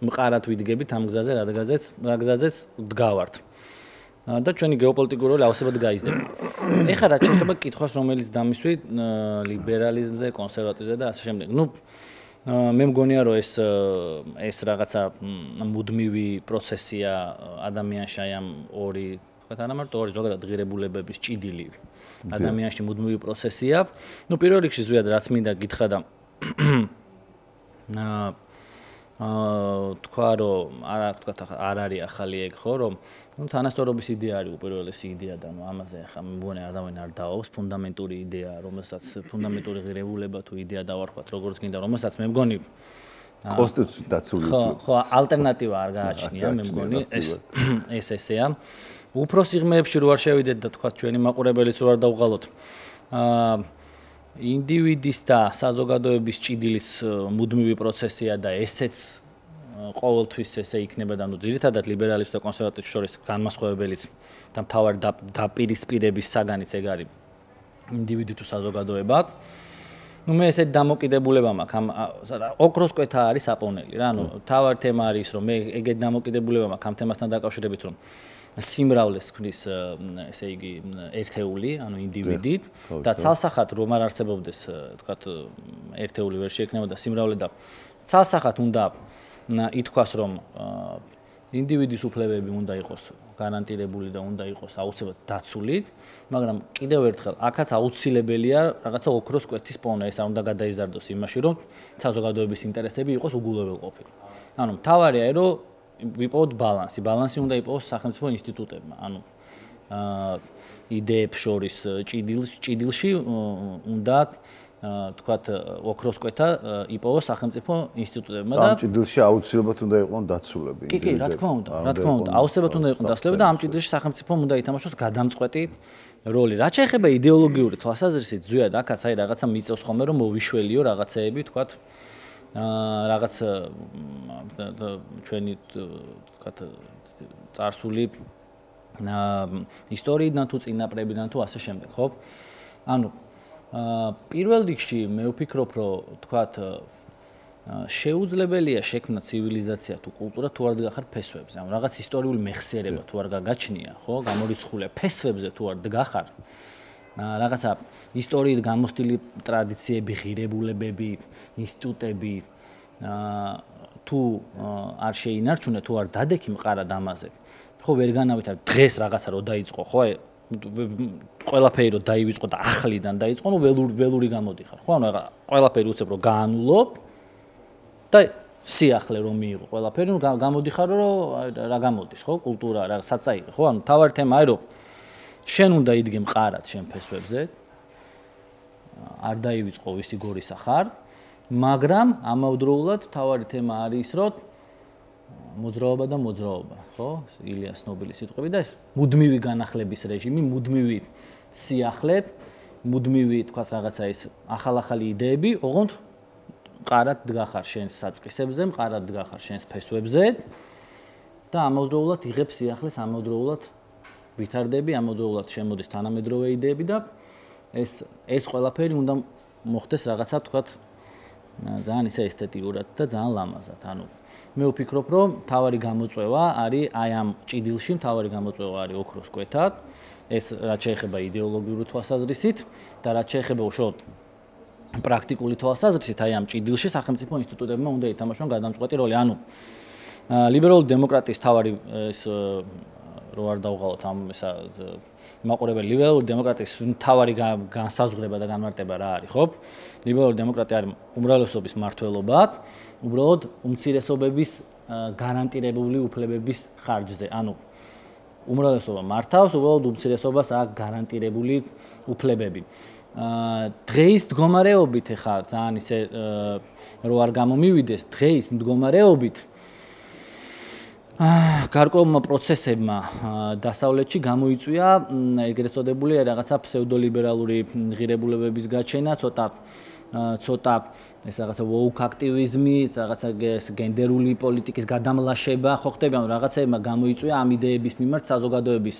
მყარად ვიდგებით ამ გზაზე, რა გზაზეც ვდგავართ. და ჩვენი გეოპოლიტიკური როლი ავსებად გაიზრდება. ეხლა რაც შეეხება კითხვას, რომელიც დამისვით ლიბერალიზმზე, კონსერვატიზმზე და ასე შემდეგ. მე მგონია, რომ ეს რაღაცა მუდმივი პროცესია ადამიანში აი ამ ორი არა მარტო ორი ზოგადად ღირებულებების ჭიდილი ადამიანში მუდმივი პროცესია. პირველ რიგში ზუსტად რაც მინდა გითხრა და თქვა რომ არ არის ახალი ეგ ხო რომ თანასწორობის იდეა არის უპირველესი იდეა და ამაზე ახლა მგონი ადამიანი არ დააობს ფუნდამენტური იდეა რომელსაც ფუნდამენტური ღირებულება თუ იდეა დავარქვათ როგორც გინდა რომელსაც მე მგონი კონსტიტუციით დაცული ხო ალტერნატივა არ გააჩნია მე მგონი ეს ესეა უფრო სიღრმეებში რო არ შევიდეთ და თქვა ჩვენი მაყურებელიც რო არ დავღალოთ ინდივიდის და საზოგადოების ჭიდილის მუდმივი პროცესია და ესეც ყოველთვის ესე იქნება და ძირითადად ლიბერალებს და კონსერვატიულებს შორის განმასხვავებელიც და მთავარი დაპირისპირების საგანიც ეგ არის ინდივიდი თუ საზოგადოება. მე ესეთ დამოკიდებულება მაქვს ამ ოქროს კვეთა არის საპონელი რა მთავარი თემა არის რომ მე ეგეთ დამოკიდებულება მაქვს ამ თემასთან დაკავშირებით რომ სიმრავლეს ქნის ესე იგი ერთეული, ანუ ინდივიდით და ცალსახად რომ არ არსებობდეს, თქვათ, ერთეული ვერ შეექნებოდა სიმრავლე და ცალსახად უნდა ითქვას, რომ ინდივიდის უფლებები უნდა იყოს გარანტირებული და უნდა იყოს აუცილებლად დაცული, მაგრამ კიდევ ერთხელ, აქაც აუცილებელია რაღაცა ოქროს კვეთის პოვნა, ეს არ უნდა გადაიზარდოს იმაში, რომ საზოგადოების ინტერესები იყოს უგულებელყოფილი. ანუ მთავარია, რომ ვიპოვოთ ბალანსი. ბალანსი უნდა იპოვოს სახელმწიფო ინსტიტუტებმა. ანუ იდეებს შორის ჭიდილში უნდა თქვათ ოქროსკვეთა იპოვოს სახელმწიფო ინსტიტუტებმა და ამ ჭიდილში აუცილებლად უნდა იყვნენ დაცულები. კი, რა თქმა უნდა, აუცილებლად უნდა იყვნენ დაცულები და ამ ჭიდილში სახელმწიფომ უნდა ითამაშოს გადამწყვეტი როლი. რაც შეეხება იდეოლოგიური თვალსაზრისით, ზუსტად აქაც აი რაღაცა მიწევს ხოლმე რომ მოვიშველიო რაღაცეები, თქვათ რაღაც ჩვენი თქვათ წარსული ისტორიიდან თუ წინაპრებიდან თუ ასე შემდეგ, ხო? ანუ პირველ რიგში მე ვფიქრობ, რომ თქვათ შეუძლებელია შექმნა ცივილიზაცია თუ კულტურა თუ არ დგახარ ფესვებზე. ანუ რაღაც ისტორიული მეხსიერება თუ არ გაგაჩნია, ხო? გამორიცხულია ფესვებზე თუ არ დგახარ. რაღაცა ისტორიით გამოსტილი ტრადიციები, ღირებულებები, ინსტიტუტები თუ არ შეინარჩუნე, თუ არ დადექი მყარად ამაზე. ხო, ვერ განავითარ დღეს რაღაცა რო დაიწყო, ხო? ყველაფერი რო დაივიწყო და ახლიდან დაიწყო, ნუ ველური გამოდიხარ, ხო? ანუ ყველაფერი უცებ რო გაანულობ და სიახლე რომ მიიღო ყველაფერი, ნუ გამოდიხარ რომ რა გამოდის, ხო? კულტურა რა საწაიღე, ხო? ანუ თავარი თემა აი რომ შენ უნდა იდგე მყარად შენ ფესვებზე. არ დაივიწყო ვისი გორისა ხარ, მაგრამ ამავდროულად თავარი თემა არის რომ მოძრაობა და მოძრაობა, ხო? ილიას ნობელის სიტყვები და ეს მუდმივი განახლების რეჟიმი, მუდმივი სიახლე, მუდმივი თქვათ რაღაცა ეს ახალ-ახალი იდეები, ოღონდ მყარად დგახარ შენ საწყისებზე, მყარად დგახარ შენ ფესვებზე და ამავდროულად იღებს სიახლეს, ამავდროულად ვითარდები, ამავდროულად შემოდის თანამედროვე იდეები და ეს ყველაფერი უნდა მოხდეს რაღაცა თქვათ ძალიან ისე ესთეტიურად და ძალიან ლამაზად. ანუ მე ვფიქრობ, რომ თავარი გამოწვევა არის აი ამ ჭიდილში, თავარი გამოწვევა არის ოქროს კვეთად. ეს რაც შეეხება იდეოლოგიური თვალსაზრისით და რაც შეეხება უშუალოდ პრაქტიკული თვალსაზრისით, აი ამ ჭიდილში სახელმწიფო ინსტიტუტებმა უნდა ითამაშონ გადამწყვეტი როლი. ანუ ლიბერალური დემოკრატიის თავარი ეს რო არ დავღალოთ ამ ესა მაყურებელი ლიბერალური დემოკრატიის თავარი განსაზღვრება და განმარტება რა არის, ხო? ლიბერალური დემოკრატია არის უმრავლესობის მმართველობა, უბრალოდ უმცირესობების გარანტირებული უფლებების ხარჯზე. ანუ უმრავლესობა მართავს, უბრალოდ უმცირესობას აქვს გარანტირებული უფლებები. დღეის მდგომარეობით ეხა ძალიან ისე რო არ გამომივიდეს, დღეის მდგომარეობით გარკვეულმა პროცესებმა დასავლეთში გამოიწვია ეგრეთ წოდებული რაღაცა ფსევდოლიბერალური ღირებულებების გაჩენა, ცოტა ეს რაღაცა woke აქტივიზმი, რაღაცა გენდერული პოლიტიკის გადამლაშება, ხო ხდება, ანუ რაღაცეებმა გამოიწვია ამ იდეების მიმართ საზოგადოების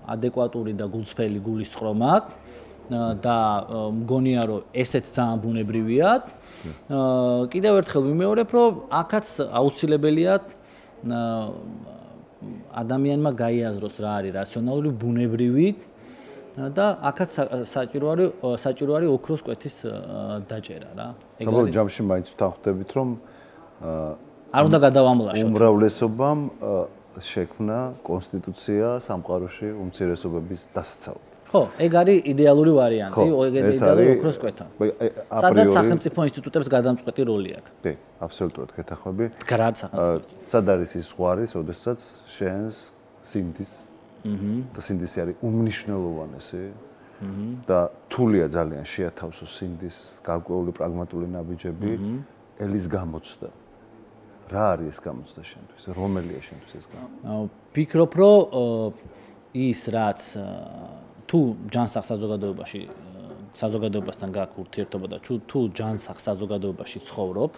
ადეკვატური და გულწრფელი გულისწყრომა და მგონია რომ ესეც ძალიან ბუნებრივია. კიდევ ერთხელ ვიმეორებ, რომ აქაც აუცილებელია ადამიანმა გაიაზროს რა არის რაციონალური ბუნებრივი და აქაც საჭირო არის ოქროს კვეთის დაჭერა რა. საბოლოო ჯამში მაინც ვთანხმდებით, რომ არ უნდა გადავამლაშოთ. უმრავლესობამ შექმნა კონსტიტუცია სამყაროში უმცირესობების დასაცავად. ხო, ეგ არის იდეალური ვარიანტი, იდეალური ოქროს კვეთა. სადაც სახელმწიფო ინსტიტუტებს გადამწყვეტი როლი აქვს. კი, აბსოლუტურად გეთანხმები. გრად სახელმწიფო. სად არის ის ზღვარი, ოდესაც შენს სინდის და სინდისი არის უმნიშვნელოვანესი და თულია ძალიან შეათავსოს სინდის გარკვეული პრაგმატული ნაბიჯები ელის გამოცდა. რა არის ეს გამოცდა შენთვის? რომელია შენთვის ეს გამოცდა? ვფიქრობ, რომ ის რაც თუ ჯანსაღ საზოგადოებაში საზოგადოებასთან გაქვს ურთიერთობა და თუ ჯანსაღ საზოგადოებაში ცხოვრობ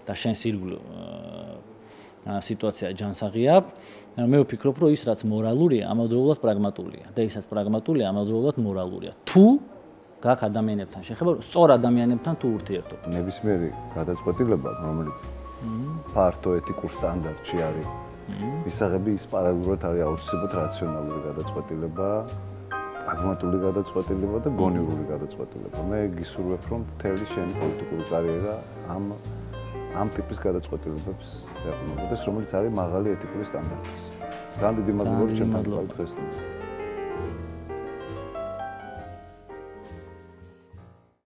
და შენს ირგვლივ სიტუაცია ჯანსაღია, მე ვფიქრობ, რომ ის რაც მორალურია, ამავდროულად პრაგმატულია და ისაც პრაგმატულია, ამავდროულად მორალურია. თუ გაქვს ადამიანებთან შეხება, სწორ ადამიანებთან თუ ურთიერთობ. ნებისმიერი გადაწყვეტილება, რომელიც ფართო ეთიკურ სტანდარტში არის მისაღები, ის პარალელურად არის აუცილებლად რაციონალური გადაწყვეტილება, პრაგმატული გადაწყვეტილება და გონივრული გადაწყვეტილება. მე გისურვებ, რომ მთელი შენი პოლიტიკური კარიერა ამ ტიპის გადაწყვეტილებებს ეყრდნობოდეს, რომელიც არის მაღალი ეთიკური სტანდარტის. ძალიან დიდი მადლობა ჩემთან დღეს.